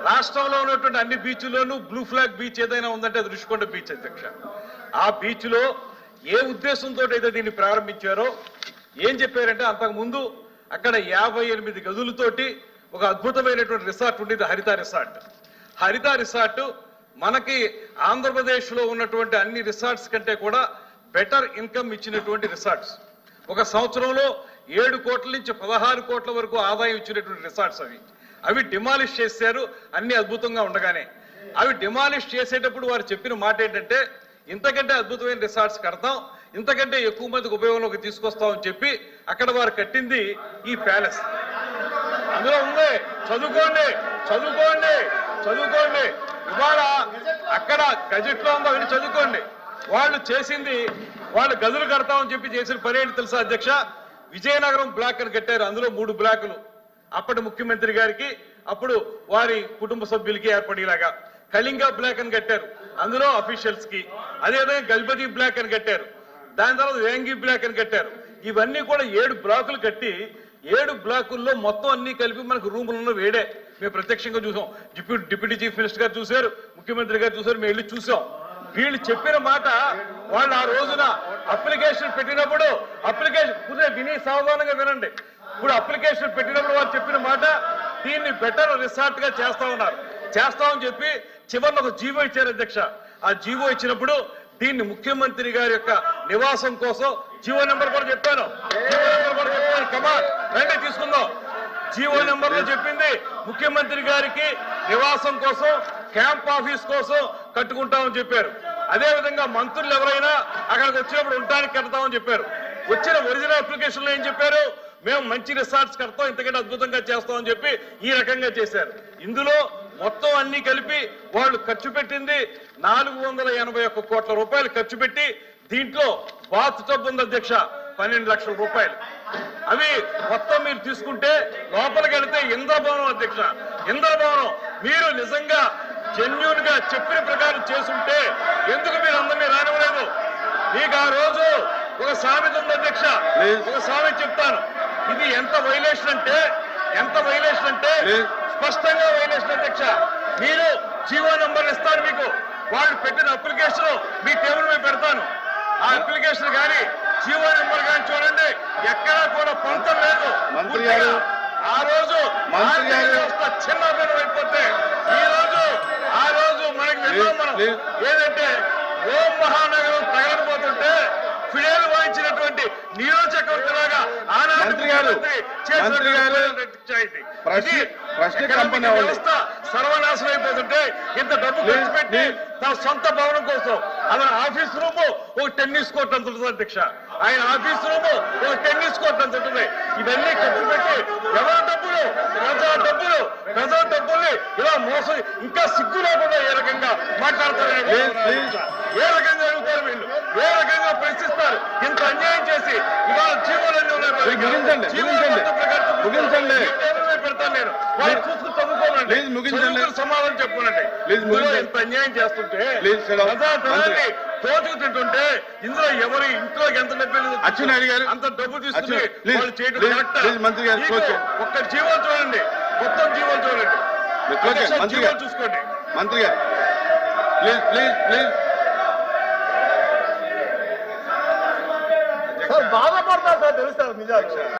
రాష్ట్రంలో ఉన్నటువంటి అన్ని బీచ్ల్లోనూ బ్లూ ఫ్లాగ్ బీచ్ ఏదైనా ఉందంటే అది రుషికొండ బీచ్ అధ్యక్ష. ఆ బీచ్ లో ఏ ఉద్దేశంతో అయితే దీన్ని ప్రారంభించారో ఏం చెప్పారంటే అంతకుముందు అక్కడ 58 గదులతోటి ఒక అద్భుతమైనటువంటి రిసార్ట్ ఉండేది, హరిత రిసార్ట్. హరిత రిసార్ట్ మనకి ఆంధ్రప్రదేశ్ లో ఉన్నటువంటి అన్ని రిసార్ట్స్ కంటే కూడా బెటర్ ఇన్కమ్ ఇచ్చినటువంటి రిసార్ట్స్. ఒక సంవత్సరంలో 7 కోట్ల నుంచి 16 కోట్ల వరకు ఆదాయం ఇచ్చినటువంటి రిసార్ట్స్ అవి డిమాలిష్ చేశారు. అన్ని అద్భుతంగా ఉండగానే అవి డిమాలిష్ చేసేటప్పుడు వారు చెప్పిన మాట ఏంటంటే ఇంతకంటే అద్భుతమైన రిసార్ట్స్ కడతాం, ఇంతకంటే ఎక్కువ మందికి ఉపయోగంలోకి తీసుకొస్తామని చెప్పి అక్కడ వారు కట్టింది ఈ ప్యాలెస్. అందులో ఉంది, చదువుకోండి చదువుకోండి చదువుకోండి. ఇవాళ అక్కడ గజెట్ లో ఉందో వెళ్ళి చదువుకోండి. వాళ్ళు చేసింది, వాళ్ళు గదులు కడతామని చెప్పి చేసిన పని ఏంటి తెలుసా అధ్యక్ష? విజయనగరం బ్లాక్ అని కట్టారు. అందులో 3 బ్లాకులు అప్పటి ముఖ్యమంత్రి గారికి, అప్పుడు వారి కుటుంబ సభ్యులకి ఏర్పడేలాగా. కళింగ బ్లాక్ అని కట్టారు, అందులో అఫీషియల్స్ కి. అదేవిధంగా గల్బది బ్లాక్ అని కట్టారు. దాని తర్వాత వేంగి బ్లాక్ అని కట్టారు. ఇవన్నీ కూడా 7 బ్లాకులు కట్టి 7 బ్లాకుల్లో మొత్తం అన్ని కలిపి మనకు రూములలో వేడే. మేము ప్రత్యక్షంగా చూసాం. డిప్యూటీ చీఫ్ మినిస్టర్ గారు చూశారు, ముఖ్యమంత్రి గారు చూశారు, మేము వెళ్ళి చూసాం. వీళ్ళు చెప్పిన మాట వాళ్ళు ఆ రోజున అప్లికేషన్ పెట్టినప్పుడు, అప్లికేషన్ విని సావధానంగా వినండి. ఇప్పుడు అప్లికేషన్ పెట్టినప్పుడు వారు చెప్పిన మాట దీన్ని బెటర్ రిసార్ట్ గా చేస్తామని చెప్పి చివరిలో ఒక జీవో ఇచ్చారు అధ్యక్ష. ఆ జీవో ఇచ్చినప్పుడు దీన్ని ముఖ్యమంత్రి గారి యొక్క నివాసం కోసం జీవో నెంబర్ కూడా చెప్పాను. కమాన్ రండి తీసుకుందాం. జీవో నెంబర్ లో చెప్పింది ముఖ్యమంత్రి గారికి నివాసం కోసం, క్యాంప్ ఆఫీస్ కోసం కట్టుకుంటామని చెప్పారు. అదే విధంగా మంత్రులు ఎవరైనా అక్కడికి వచ్చినప్పుడు ఉండడానికి కడతామని చెప్పారు. వచ్చిన ఒరిజినల్ అప్లికేషన్ లో ఏం చెప్పారు? మేము మంచి రిసార్ట్స్ కడతాం, ఇంతకంటే అద్భుతంగా చేస్తామని చెప్పి ఈ రకంగా చేశారు. ఇందులో మొత్తం అన్ని కలిపి వాళ్ళు ఖర్చు పెట్టింది 481 కోట్ల రూపాయలు ఖర్చు పెట్టి, దీంట్లో బాత్ టబ్ ఉంది అధ్యక్ష 12 లక్షల రూపాయలు. అవి మొత్తం మీరు తీసుకుంటే లోపలికి వెళితే ఇంద్రభవనం అధ్యక్ష, ఇంద్రభవనం. మీరు నిజంగా జెన్యూన్ గా చెప్పిన ప్రకారం చేసుంటే ఎందుకు మీరు అందరినీ రానివ్వలేదు? మీకు ఆ రోజు ఒక సామెత ఉంది అధ్యక్ష, ఒక సామెత చెప్తాను. ఇది ఎంత వైలేషన్ అంటే స్పష్టంగా వైలేషన్ అధ్యక్ష. మీరు జీవో నంబర్ ఇస్తాను మీకు, వాళ్ళు పెట్టిన అప్లికేషన్ మీ టేబుల్ మీద పెడతాను. ఆ అప్లికేషన్ కానీ జీవో నెంబర్ కానీ చూడండి, ఎక్కడా కూడా పొంతం లేదు. ఆ రోజు చిన్న అయిపోతే ఆ రోజు మనకి నిర్మాణం ఏదంటే ఓం మహానగరం తగలబోతుంటే ఫిడేలు వాయించినటువంటి నియోజకవర్గ లాగా వ్యవస్థ సర్వనాశనం అయిపోతుంటే ఇంత డబ్బు ఖర్చు పెట్టి తన సొంత భవనం కోసం అతని ఆఫీస్ రూమ్ ఒక టెన్నిస్ కోర్ట్ అంత ఉంటుంది అధ్యక్ష. ఆయన ఆఫీస్ రూమ్ ఒక టెన్నిస్ కోర్ట్ అంత ఉంటుంది. ఇవన్నీ ఖర్చు పెట్టి ఎవరి డబ్బులు, ప్రజా డబ్బుల్ని ఇలా మోసం, ఇంకా సిగ్గు లేకుండా ఏ రకంగా మాట్లాడతారు, ఏ రకంగా అడుగుతారు వీళ్ళు, ఏ రకంగా ప్రశ్నిస్తారు? ఇంత అన్యాయం చేసి ఇవాళ జీవోలన్నీ పెడతాను నేను, వాళ్ళు చూసుకుని చదువుకోనండి, సమాధానం చెప్పుకోనండి. ఇంత అన్యాయం చేస్తుంటే ప్రజాధనాన్ని తోచుకు తింటుంటే ఇందులో ఎవరి ఇంట్లోకి ఎంత డబ్బు అడిగారు అంత డబ్బు తీసుకుని వాళ్ళు చేయడం కరెక్ట్? ఒక్క జీవోలు చూడండి, మొత్తం జీవోలు చూడండి, జీవోలు చూసుకోండి. మంత్రి గారు ప్లీజ్ బాధపడతారు సార్, తెలుస్తారు నిజాలు.